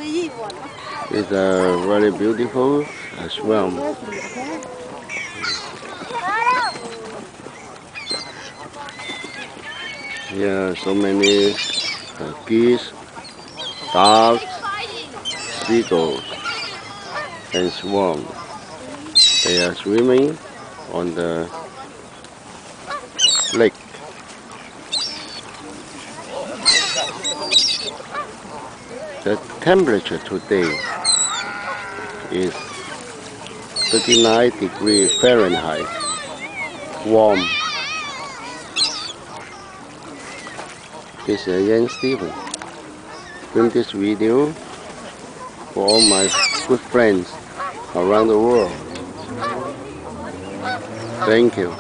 It's a very beautiful swamp. Here are so many geese, ducks, seagulls, and swans. They are swimming on the lake. The temperature today is 39 degrees Fahrenheit, warm. This is Ian Stephen. Film this video for all my good friends around the world. Thank you.